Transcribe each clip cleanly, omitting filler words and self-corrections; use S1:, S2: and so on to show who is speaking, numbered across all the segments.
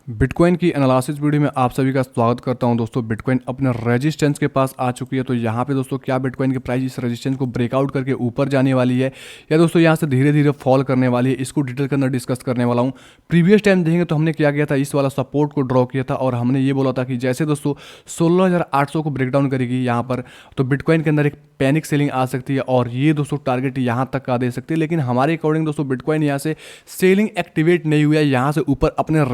S1: Bitcoin की analysis video में आप सभी का स्वागत करता हूं दोस्तों। बिटकॉइन अपने रेजिस्टेंस के पास आ चुकी है। तो यहाँ पे दोस्तों क्या बिटकॉइन की प्राइस इस रेजिस्टेंस को ब्रेकआउट करके ऊपर जाने वाली है या दोस्तों यहाँ से धीरे धीरे फॉल करने वाली है, इसको डिटेल के अंदर डिस्कस करने वाला हूँ। प्रीवियस टाइम देखेंगे तो हमने क्या किया था, इस वाला सपोर्ट को ड्रॉ किया था और हमने ये बोला था कि जैसे दोस्तों 16,800 को ब्रेकडाउन करेगी यहाँ पर तो बिटकॉइन के अंदर एक पैनिक सेलिंग आ सकती है और ये दोस्तों टारगेट यहाँ तक का दे सकती है। लेकिन हमारे अकॉर्डिंग दोस्तों बिटकॉइन यहाँ से सेलिंग एक्टिवेट नहीं हुआ है, यहाँ से ऊपर अपने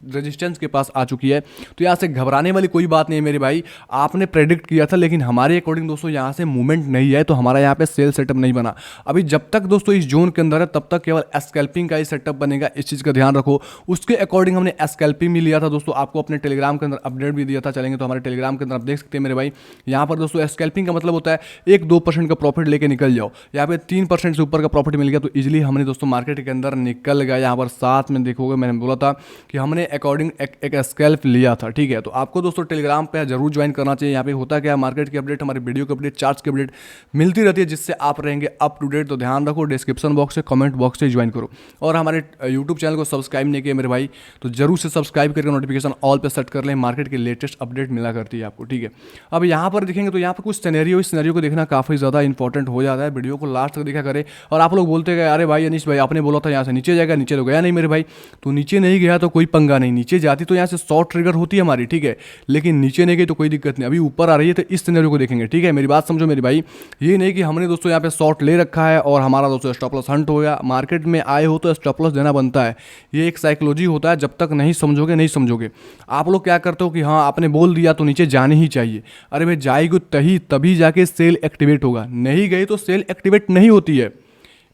S1: रेजिस्टेंस के पास आ चुकी है। तो यहाँ से घबराने वाली कोई बात नहीं है मेरे भाई। आपने प्रेडिक्ट किया था लेकिन हमारे अकॉर्डिंग दोस्तों यहाँ से मूवमेंट नहीं है, तो हमारा यहाँ पे सेल सेटअप नहीं बना। अभी जब तक दोस्तों इस जोन के अंदर है तब तक केवल स्कैल्पिंग का ही सेटअप बनेगा, इस चीज़ का ध्यान रखो। उसके अकॉर्डिंग हमने स्कैल्पिंग भी लिया था दोस्तों, आपको अपने टेलीग्राम के अंदर अपडेट भी दिया था। चलेंगे तो हमारे टेलीग्राम के अंदर आप देख सकते हैं मेरे भाई। यहाँ पर दोस्तों स्कैल्पिंग का मतलब होता है 1-2% का प्रॉफिट लेके निकल जाओ। यहाँ पे 3% से ऊपर का प्रॉफिट मिल गया तो इजिली हमने दोस्तों मार्केट के अंदर निकल गया। यहाँ पर साथ में देखोगे मैंने बोला था कि हमने अकॉर्डिंग एक स्कैल्प लिया था, ठीक है। तो आपको दोस्तों टेलीग्राम पे जरूर ज्वाइन करना चाहिए। यहाँ पे होता क्या है, मार्केट की अपडेट, हमारे वीडियो की अपडेट, चार्ट्स की अपडेट मिलती रहती है जिससे आप रहेंगे अप टू डेट। तो ध्यान रखो, डिस्क्रिप्शन बॉक्स से कमेंट बॉक्स से ज्वाइन करो और हमारे यूट्यूब चैनल को सब्सक्राइब नहीं किया मेरे भाई तो जरूर से सब्सक्राइब करके नोटिफिकेशन ऑल पे सेट कर लें। मार्केट की लेटेस्ट अपडेट मिला करती है आपको, ठीक है। अब यहाँ पर देखेंगे तो यहाँ पर कुछ सिनेरियो, इस सिनेरियो को देखना काफ़ी ज़्यादा इंपॉर्टेंट हो जाता है। वीडियो को लास्ट तक देखा करें। और आप लोग बोलते गए अरे भाई अनीश भाई आपने बोला था यहाँ से नीचे जाएगा, नीचे तो गया नहीं मेरे भाई। तो नीचे नहीं गया तो कोई पंगा नहीं, नीचे जाती तो यहाँ से शॉर्ट ट्रिगर होती है हमारी, ठीक है। लेकिन नीचे नहीं गई तो कोई दिक्कत नहीं। अभी ऊपर आ रही है तो इस सिनेरियो को देखेंगे, ठीक है। मेरी बात समझो मेरे भाई, ये नहीं कि हमने दोस्तों यहाँ पे शॉर्ट ले रखा है और हमारा दोस्तों स्टॉप लॉस हंट हो गया। मार्केट में आए हो तो स्टॉप लॉस देना बनता है, ये एक साइकोलॉजी होता है। जब तक नहीं समझोगे नहीं समझोगे। आप लोग क्या करते हो कि हाँ आपने बोल दिया तो नीचे जाने ही चाहिए। अरे भाई जाएगी तभी जाके सेल एक्टिवेट होगा, नहीं गई तो सेल एक्टिवेट नहीं होती है।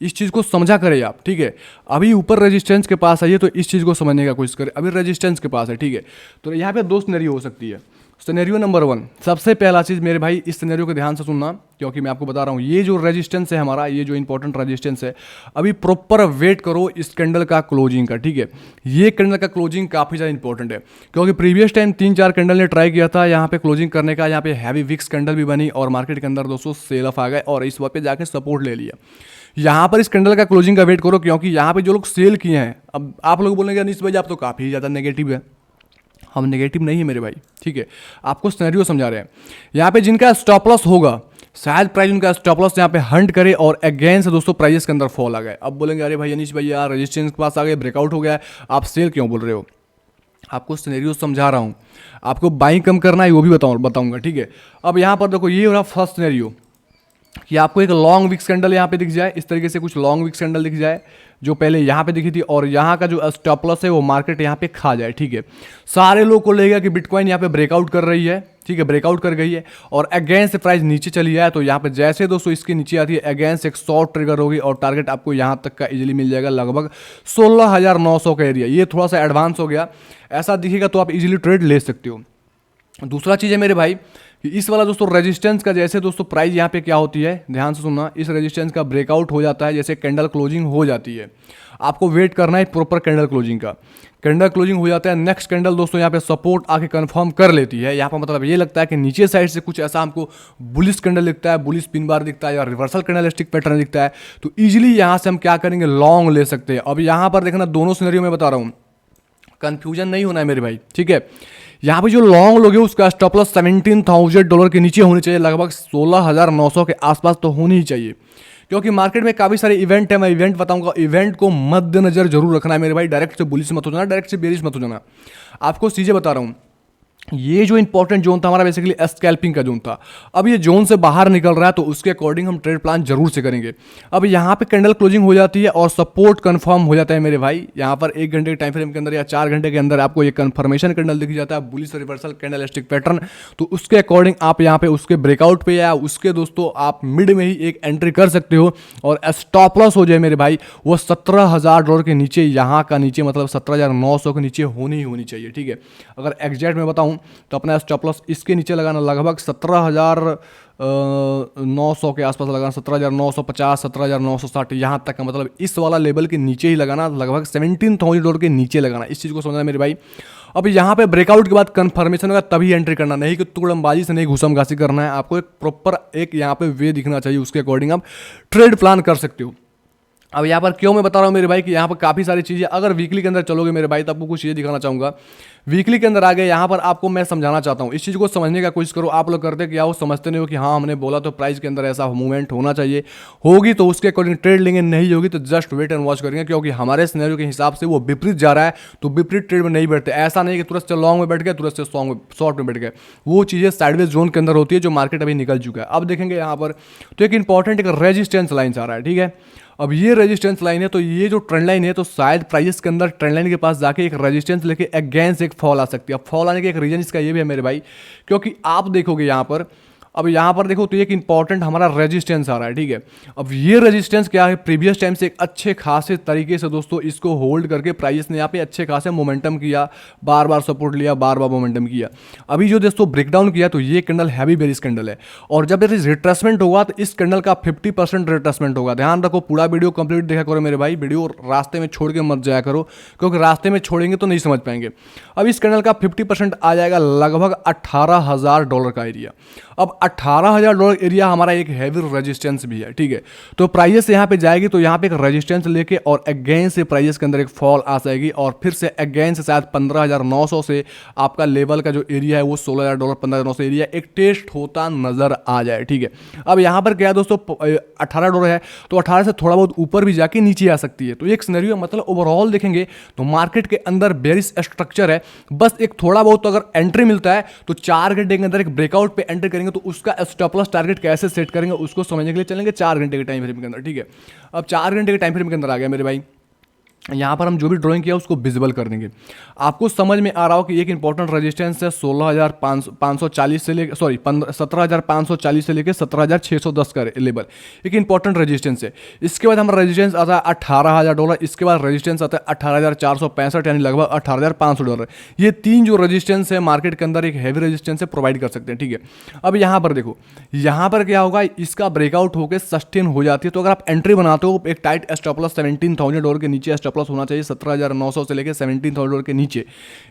S1: इस चीज़ को समझा करें आप, ठीक है। अभी ऊपर रेजिस्टेंस के पास आइए तो इस चीज़ को समझने का कोशिश करें। अभी रेजिस्टेंस के पास है, ठीक है। तो यहाँ पे दो सिनेरियो हो सकती है। सिनेरियो नंबर 1, सबसे पहला चीज़ मेरे भाई इस सिनेरियो को ध्यान से सुनना क्योंकि मैं आपको बता रहा हूँ ये जो रेजिस्टेंस है हमारा, ये जो इंपॉर्टेंट रेजिस्टेंस है, अभी प्रॉपर वेट करो इस कैंडल का क्लोजिंग का, ठीक है। ये कैंडल का क्लोजिंग काफ़ी ज़्यादा इंपॉर्टेंट है क्योंकि प्रीवियस टाइम 3-4 कैंडल ने ट्राई किया था यहाँ पे क्लोजिंग करने का। यहाँ पे हैवी विक्स कैंडल भी बनी और मार्केट के अंदर दोस्तों सेल ऑफ आ गए और इस वक्त पे जाके सपोर्ट ले लिया। यहाँ पर इस कैंडल का क्लोजिंग का वेट करो क्योंकि यहाँ पे जो लोग सेल किए हैं, अब आप लोग बोलेंगे अनीश भाई आप तो काफ़ी ज़्यादा नेगेटिव है। हम नेगेटिव नहीं है मेरे भाई, ठीक है। आपको सिनेरियो समझा रहे हैं। यहाँ पे जिनका स्टॉप लॉस होगा शायद प्राइस उनका स्टॉप लॉस यहाँ पे हंट करे और अगेन से दोस्तों प्राइस के अंदर फॉल आ गए। अब बोलेंगे अरे भाई अनीश भाई यार रेजिस्टेंस के पास आ गए, ब्रेकआउट हो गया है, आप सेल क्यों बोल रहे हो। आपको सिनेरियो समझा रहा हूँ, आपको बाइंग कम करना है वो भी बताऊँगा, ठीक है। अब यहाँ पर देखो ये हो रहा फर्स्ट सिनेरियो कि आपको एक लॉन्ग विक्स कैंडल यहाँ पे दिख जाए, इस तरीके से कुछ लॉन्ग विक्स कैंडल दिख जाए जो पहले यहाँ पे दिखी थी और यहाँ का जो स्टॉप लॉस है वो मार्केट यहाँ पे खा जाए, ठीक है। सारे लोग को लगेगा कि बिटकॉइन यहाँ पे ब्रेकआउट कर रही है, ठीक है, ब्रेकआउट कर गई है और अगेंस्ट से प्राइस नीचे चली जाए तो यहाँ पे जैसे दोस्तों इसके नीचे आती है अगेंस्ट एक शॉर्ट ट्रिगर होगी और टारगेट आपको यहाँ तक का इजीली मिल जाएगा, लगभग 16,900 का एरिया। ये थोड़ा सा एडवांस हो गया, ऐसा दिखेगा तो आप इजीली ट्रेड ले सकते हो। दूसरा चीज़ है मेरे भाई कि इस वाला दोस्तों रेजिस्टेंस का जैसे दोस्तों प्राइस यहाँ पे क्या होती है, ध्यान से सुनना, इस रेजिस्टेंस का ब्रेकआउट हो जाता है जैसे कैंडल क्लोजिंग हो जाती है। आपको वेट करना है प्रॉपर कैंडल क्लोजिंग का। कैंडल क्लोजिंग हो जाता है, नेक्स्ट कैंडल दोस्तों यहाँ पे सपोर्ट आके कंफर्म कर लेती है। यहाँ पर मतलब ये लगता है कि नीचे साइड से कुछ ऐसा हमको बुलिश कैंडल दिखता है, बुलिश पिन बार दिखता है या रिवर्सल कैंडल स्टिक पैटर्न दिखता है तो ईजिली यहाँ से हम क्या करेंगे, लॉन्ग ले सकते हैं। अब यहाँ पर देखना दोनों सिनेरियो में बता रहा हूँ, कन्फ्यूजन नहीं होना है मेरे भाई, ठीक है। यहाँ पे जो लॉन्ग लोगे उसका स्टॉप लॉस $17,000 के नीचे होनी चाहिए, लगभग 16,900 के आसपास तो होनी ही चाहिए क्योंकि मार्केट में काफ़ी सारे इवेंट है। मैं इवेंट बताऊंगा, इवेंट को मद्देनजर जरूर रखना है मेरे भाई। डायरेक्ट से बुलिश मत हो जाना, डायरेक्ट से बेरिश मत हो जाना। आपको चीज़ें बता रहा हूँ। ये जो इंपॉर्टेंट जोन था हमारा बेसिकली स्कैल्पिंग का जोन था। अब ये जोन से बाहर निकल रहा है तो उसके अकॉर्डिंग हम ट्रेड प्लान जरूर से करेंगे। अब यहाँ पे कैंडल क्लोजिंग हो जाती है और सपोर्ट कंफर्म हो जाता है मेरे भाई। यहाँ पर 1 घंटे के टाइम फ्रेम के अंदर या 4 घंटे के अंदर आपको ये कंफर्मेशन कैंडल दिख जाता है, bullish reversal candle stick pattern. तो उसके अकॉर्डिंग आप यहाँ पे उसके ब्रेकआउट पे या उसके दोस्तों आप मिड में ही एक एंट्री कर सकते हो और स्टॉप लॉस हो जाए मेरे भाई वो $17,000 के नीचे, यहाँ का नीचे मतलब 17,900 के नीचे होनी ही होनी चाहिए, ठीक है। अगर एग्जैक्ट में बताऊँ तो अपना स्टॉप लॉस इसके नीचे लगाना, लगभग 17,900 के आसपास लगाना, 17,950, 17,960 यहाँ तक का, मतलब इस वाला लेवल के नीचे ही लगाना, लगभग $17,000 के नीचे लगाना। इस चीज़ को समझना मेरे भाई। अब यहाँ पे ब्रेकआउट के बाद कंफर्मेशन होगा तभी एंट्री करना, नहीं कि तुड़मबाजी से नहीं घुसम घासी करना है। आपको एक प्रॉपर एक यहाँ पे वे दिखना चाहिए, उसके अकॉर्डिंग आप ट्रेड प्लान कर सकते हो। अब यहाँ पर क्यों मैं बता रहा हूँ मेरे भाई कि यहाँ पर काफ़ी सारी चीज़ें, अगर वीकली के अंदर चलोगे मेरे भाई तो आपको कुछ चीज़ें दिखाना चाहूँगा। वीकली के अंदर आ गए, यहाँ पर आपको मैं समझाना चाहता हूँ, इस चीज़ को समझने का कोशिश करो। आप लोग करते क्या हो, समझते नहीं हो कि हाँ हमने बोला तो प्राइस के अंदर ऐसा मूवमेंट होना चाहिए, होगी तो उसके अकॉर्डिंग ट्रेड लेंगे, नहीं होगी तो जस्ट वेट एंड वॉच करेंगे, क्योंकि हमारे सिनेरियो के हिसाब से वो विपरीत जा रहा है तो विपरीत ट्रेड में नहीं बैठते। ऐसा नहीं कि तुरंत से लॉन्ग में बैठ गए, तुरंत से शॉर्ट में बैठ गए, वो चीज़ें साइडवेज जोन के अंदर होती है जो मार्केट अभी निकल चुका है। अब देखेंगे यहाँ पर तो एक इंपॉर्टेंट एक रेजिस्टेंस लाइन आ रहा है, ठीक है। अब ये रेजिस्टेंस लाइन है, तो ये जो ट्रेंड लाइन है तो शायद प्राइस के अंदर ट्रेंड लाइन के पास जाके एक रेजिस्टेंस लेके अगेंस्ट एक फॉल आ सकती है। अब फॉल आने का एक रीजन इसका ये भी है मेरे भाई, क्योंकि आप देखोगे यहाँ पर, अब यहाँ पर देखो तो एक इंपॉर्टेंट हमारा रेजिस्टेंस आ रहा है, ठीक है। अब ये रेजिस्टेंस क्या है, प्रीवियस टाइम से एक अच्छे खासे तरीके से दोस्तों इसको होल्ड करके प्राइस ने यहाँ पे अच्छे खासे मोमेंटम किया, बार बार सपोर्ट लिया, बार बार मोमेंटम किया। अभी जो दोस्तों ब्रेकडाउन किया तो ये कैंडल हैवी बेरिश कैंडल है, और जब रिट्रेसमेंट होगा तो इस कैंडल का 50% रिट्रेसमेंट होगा। ध्यान रखो, पूरा वीडियो कंप्लीट देखा करो मेरे भाई, वीडियो रास्ते में छोड़ के मत जाया करो, क्योंकि रास्ते में छोड़ेंगे तो नहीं समझ पाएंगे। अब इस कैंडल का 50% आ जाएगा लगभग $18,000 का एरिया। अब $18,000 एरिया हमारा एक हैवी रेजिस्टेंस भी है, ठीक है। तो प्राइस यहाँ पे जाएगी तो यहाँ पे एक रेजिस्टेंस लेके और अगेंस्ट से प्राइस के अंदर एक फॉल आ जाएगी, और फिर से अगेंस्ट से शायद 15,900 से आपका लेवल का जो एरिया है वो $16,000 15,900 एरिया एक टेस्ट होता नजर आ जाए, ठीक है। अब यहाँ पर क्या है दोस्तों, $18 है तो 18 से थोड़ा बहुत ऊपर भी जाके नीचे आ सकती है। तो एक सिनेरियो मतलब ओवरऑल देखेंगे तो मार्केट के अंदर बेरिश स्ट्रक्चर है, बस एक थोड़ा बहुत तो अगर एंट्री मिलता है तो 4 घंटे के अंदर एक ब्रेकआउट पे एंटर करेंगे, तो उसका स्टॉप लॉस टारगेट कैसे सेट करेंगे उसको समझने के लिए चलेंगे 4 घंटे के टाइम फ्रेम के अंदर, ठीक है। अब 4 घंटे के टाइम फ्रेम के अंदर आ गया मेरे भाई, यहाँ पर हम जो भी ड्राइंग किया उसको विजिबल कर देंगे। आपको समझ में आ रहा हो कि एक इंपॉर्टेंट रेजिस्टेंस है 16,540 से लेकर 17,540 से लेकर 17,610 का लेवल, एक इंपॉर्टेंट रेजिस्टेंस है। इसके बाद हमारा रेजिस्टेंस आता है $18,000, इसके बाद रेजिस्टेंस आता है 18,465 यानी लगभग $18,500। ये तीन जो रेजिस्टेंस है मार्केट के अंदर एक हैवी रेजिस्टेंस से प्रोवाइड कर सकते हैं, ठीक है। अब यहाँ पर देखो, यहाँ पर क्या होगा, इसका ब्रेकआउट होकर सस्टेन हो जाती है, तो अगर आप एंट्री बनाते हो एक टाइट स्टॉप लॉस $17,000 के नीचे स्टॉप लॉस होना चाहिए 17,900 से लेकर $17,000 के नीचे।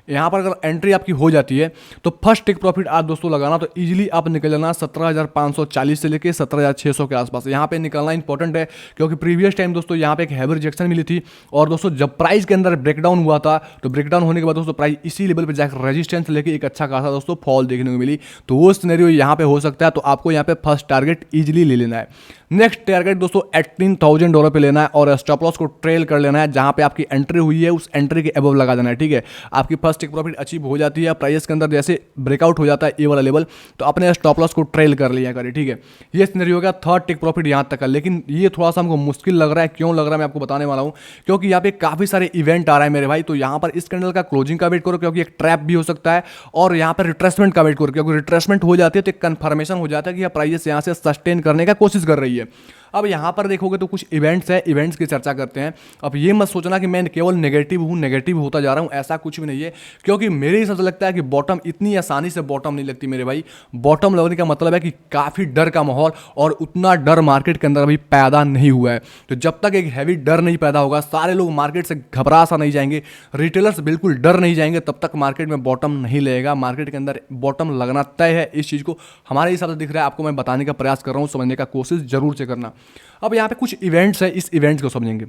S1: यहाँ पर अगर एंट्री आपकी हो जाती है तो फर्स्ट टेक प्रॉफिट आज दोस्तों लगाना तो इजीली आप निकल जाना 17,540 से लेकर 17,600 के आसपास। यहाँ पे निकलना इंपॉर्टेंट है, क्योंकि प्रीवियस टाइम दोस्तों यहाँ पे एक हैवी रिजेक्शन मिली थी, और दोस्तों जब प्राइस के अंदर ब्रेकडाउन हुआ था तो ब्रेकडाउन होने के बाद दोस्तों प्राइस इसी लेवल पर जाकर रेजिस्टेंस लेके एक अच्छा खासा दोस्तों फॉल देखने को मिली। तो वो सिनेरियो यहाँ पे हो सकता है, तो आपको यहाँ पे फर्स्ट टारगेट इजीली ले लेना है। नेक्स्ट टारगेट दोस्तों $18,000 पे लेना है, और स्टॉप लॉस को ट्रेल कर लेना है, जहाँ पे आपकी एंट्री हुई है उस एंट्री के अबव लगा देना है, ठीक है। आपकी फर्स्ट टेक प्रॉफिट अचीव हो जाती है, प्राइस के अंदर जैसे ब्रेकआउट हो जाता है ये वाला लेवल तो अपने स्टॉप लॉस को ट्रेल कर लिया करें, ठीक है। ये सिनेरियो हो गया थर्ड टेक प्रॉफिट यहाँ तक का। लेकिन ये थोड़ा सा हमको मुश्किल लग रहा है, क्यों लग रहा है मैं आपको बताने वाला हूँ, क्योंकि यहाँ पे काफी सारे इवेंट आ रहा है मेरे भाई। तो यहाँ पर इस कैंडल का क्लोजिंग का वेट करो, क्योंकि एक ट्रैप भी हो सकता है, और यहाँ पर रिट्रेसमेंट का वेट करो, क्योंकि रिट्रेसमेंट हो जाती है तो एक कंफर्मेशन हो जाता है कि यह प्राइस यहाँ से सस्टेन करने का कोशिश कर रही है। अब यहाँ पर देखोगे तो कुछ इवेंट्स है, इवेंट्स की चर्चा करते हैं। अब ये मत सोचना कि मैं केवल नेगेटिव हूँ, नेगेटिव होता जा रहा हूँ, ऐसा कुछ भी नहीं है, क्योंकि मेरे हिसाब से लगता है कि बॉटम इतनी आसानी से बॉटम नहीं लगती मेरे भाई। बॉटम लगने का मतलब है कि काफ़ी डर का माहौल, और उतना डर मार्केट के अंदर अभी पैदा नहीं हुआ है। तो जब तक एक हैवी डर नहीं पैदा होगा, सारे लोग मार्केट से घबरा सा नहीं जाएंगे, रिटेलर्स बिल्कुल डर नहीं जाएंगे, तब तक मार्केट में बॉटम नहीं लगेगा। मार्केट के अंदर बॉटम लगना तय है, इस चीज़ को हमारे हिसाब से दिख रहा है, आपको मैं बताने का प्रयास कर रहा हूँ, समझने का कोशिश जरूर से करना। अब यहाँ पे कुछ इवेंट्स है, इस इवेंट्स को समझेंगे।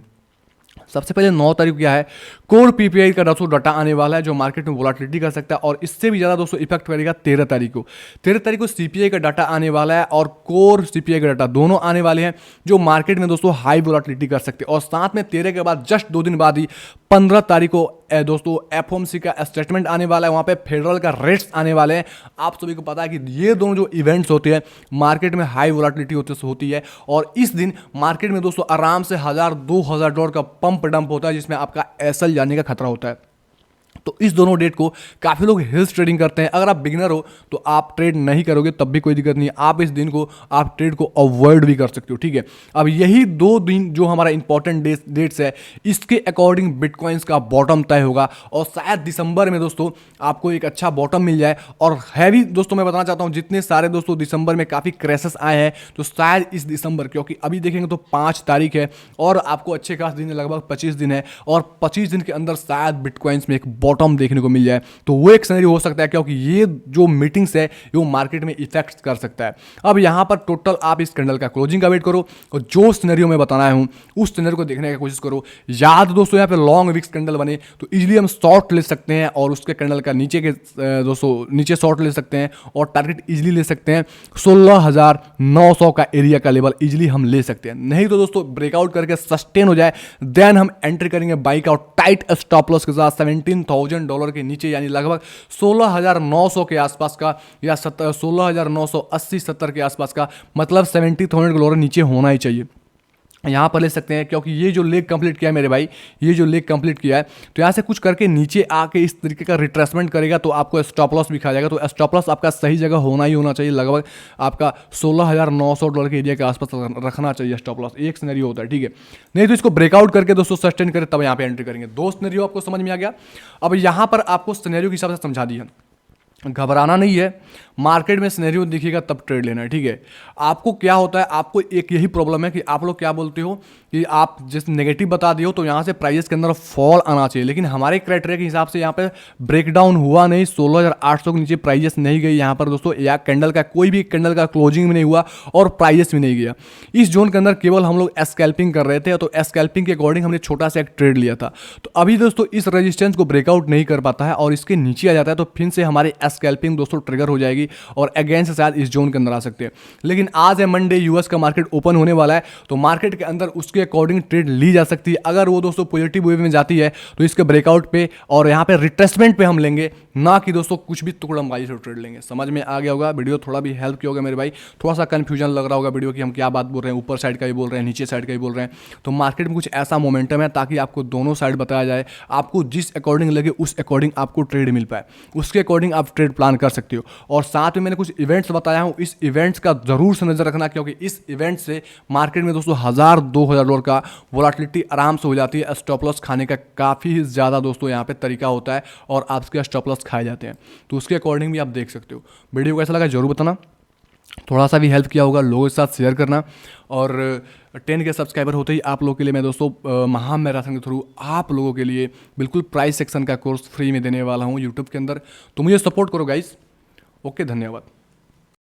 S1: सबसे पहले 9 तारीख क्या है, कोर पीपीआई का दोस्तों डाटा आने वाला है जो मार्केट में वोलाटिलिटी कर सकता है, और इससे भी ज़्यादा दोस्तों इफेक्ट करेगा 13 तारीख को। 13 तारीख को सीपीआई का डाटा आने वाला है, और कोर सीपीआई का डाटा दोनों आने वाले हैं जो मार्केट में दोस्तों हाई वोलाटिलिटी कर सकते हैं। और साथ में 13 के बाद जस्ट 2 दिन बाद ही 15 तारीख को दोस्तों एफओएमसी का स्टेटमेंट आने वाला है, वहाँ पे फेडरल का रेट्स आने वाले हैं। आप सभी को पता है कि ये दोनों जो इवेंट्स होते हैं मार्केट में हाई वोलाटिलिटी होती है, और इस दिन मार्केट में दोस्तों आराम से $1,000-2,000 का पंप डंप होता है, जिसमें आपका एसएल जाने का खतरा होता है। तो इस दोनों डेट को काफ़ी लोग हिल्स ट्रेडिंग करते हैं। अगर आप बिगिनर हो तो आप ट्रेड नहीं करोगे तब भी कोई दिक्कत नहीं है, आप इस दिन को आप ट्रेड को अवॉइड भी कर सकते हो, ठीक है। अब यही 2 दिन जो हमारा इंपॉर्टेंट डेट्स है, इसके अकॉर्डिंग बिटकॉइंस का बॉटम तय होगा, और शायद दिसंबर में दोस्तों आपको एक अच्छा बॉटम मिल जाए। और हैवी दोस्तों मैं बताना चाहता हूँ, जितने सारे दोस्तों दिसंबर में काफ़ी क्रैशेस आए हैं, तो शायद इस दिसंबर, क्योंकि अभी देखेंगे तो 5 तारीख है और आपको अच्छे खास दिन है, लगभग 25 दिन है, और 25 दिन के अंदर शायद बिटकॉइंस में एक बॉटम देखने को मिल जाए, तो वो एक सिनेरियो हो सकता है, क्योंकि ये जो मीटिंग्स है वो मार्केट में इफेक्ट कर सकता है। अब यहाँ पर टोटल आप इस कैंडल का क्लोजिंग का वेट करो और जो सिनेरियो मैं बताना हूँ उस सिनेरियो को देखने की कोशिश करो। याद दोस्तों यहाँ पे लॉन्ग विक्स कैंडल बने तो इजीली हम शॉर्ट ले सकते हैं और उसके कैंडल का नीचे के दोस्तों नीचे शॉर्ट ले सकते हैं और टारगेट इजीली ले सकते हैं 16,900 का एरिया का लेवल इजीली हम ले सकते हैं। नहीं तो दोस्तों ब्रेकआउट करके सस्टेन हो जाए देन हम एंट्री करेंगे bike out tight stop loss के साथ $17,000 के नीचे, यानी लगभग 16,900 के आसपास का या 16,980-70 के आसपास का, मतलब $70,000 नीचे होना ही चाहिए। यहाँ पर ले सकते हैं, क्योंकि ये जो लेग कंप्लीट किया है मेरे भाई, ये जो लेग कंप्लीट किया है तो यहाँ से कुछ करके नीचे आके इस तरीके का रिट्रेसमेंट करेगा तो आपको स्टॉप लॉस भी खा जाएगा। तो स्टॉप लॉस आपका सही जगह होना ही होना चाहिए, लगभग आपका $16,900 के एरिया के आसपास रखना चाहिए स्टॉप लॉस। एक सिनेरियो होता है, ठीक है। नहीं तो इसको ब्रेकआउट करके दोस्तों सस्टेन करें तब यहाँ पे एंट्री करेंगे। दो सिनेरियो आपको समझ में आ गया। अब यहाँ पर आपको सिनेरियो के हिसाब से समझा दिया, घबराना नहीं है, मार्केट में सिनेरियो दिखेगा तब ट्रेड लेना है, ठीक है। आपको क्या होता है, आपको एक यही प्रॉब्लम है कि आप लोग क्या बोलते हो कि आप जिस नेगेटिव बता दिए हो तो यहाँ से प्राइस के अंदर फॉल आना चाहिए, लेकिन हमारे क्राइटेरिया के हिसाब से यहाँ पे ब्रेकडाउन हुआ नहीं, 16,800 के नीचे प्राइस नहीं गई यहाँ पर दोस्तों, या कैंडल का कोई भी कैंडल का क्लोजिंग भी नहीं हुआ और प्राइस भी नहीं गया। इस जोन के अंदर केवल हम लोग स्कैल्पिंग कर रहे थे, तो स्कैल्पिंग के अकॉर्डिंग हमने छोटा सा एक ट्रेड लिया था। तो अभी दोस्तों इस रेजिस्टेंस को ब्रेकआउट नहीं कर पाता है और इसके नीचे आ जाता है तो फिर से हमारे स्कैल्पिंग दोस्तों ट्रिगर हो जाएगी और अगेन से शायद इस जोन के अंदर आ सकते हैं। लेकिन आज है मंडे, यूएस का मार्केट ओपन होने वाला है तो मार्केट के अंदर उसके अकॉर्डिंग ट्रेड ली जा सकती है। अगर वो दोस्तों पॉजिटिव वे में जाती है तो इसके ब्रेकआउट पे और यहाँ पे रिट्रेसमेंट पे हम लेंगे, ना कि दोस्तों कुछ भी टुकड़मबाजी से ट्रेड लेंगे। समझ में आ गया होगा, वीडियो थोड़ा भी हेल्प किया होगा मेरे भाई। थोड़ा सा कंफ्यूजन लग रहा होगा वीडियो की हम क्या बात बोल रहे हैं, ऊपर साइड का भी बोल रहे हैं, नीचे साइड का भी बोल रहे हैं। तो मार्केट में कुछ ऐसा मोमेंटम है ताकि आपको दोनों साइड बताया जाए, आपको जिस अकॉर्डिंग लगे उस अकॉर्डिंग आपको ट्रेड मिल पाए, उसके अकॉर्डिंग आप ट्रेड प्लान कर सकते हो। और साथ में मैंने कुछ इवेंट्स बताया हूँ, इस इवेंट्स का जरूर से नजर रखना, क्योंकि इस इवेंट से मार्केट में दोस्तों $1,000-2,000 का वोलेटिलिटी आराम से हो जाती है। स्टॉप लॉस खाने का काफ़ी ज़्यादा दोस्तों यहाँ पे तरीका होता है और आपके स्टॉप लॉस खाए जाते हैं, तो उसके अकॉर्डिंग भी आप देख सकते हो। वीडियो कैसा लगा जरूर बताना, थोड़ा सा भी हेल्प किया होगा लोगों के साथ शेयर करना। और 10 के सब्सक्राइबर होते ही आप लोगों के लिए मैं दोस्तों महा मैराथन के थ्रू आप लोगों के लिए बिल्कुल प्राइस सेक्शन का कोर्स फ्री में देने वाला हूँ यूट्यूब के अंदर, तो मुझे सपोर्ट करो गाइस। ओके, धन्यवाद।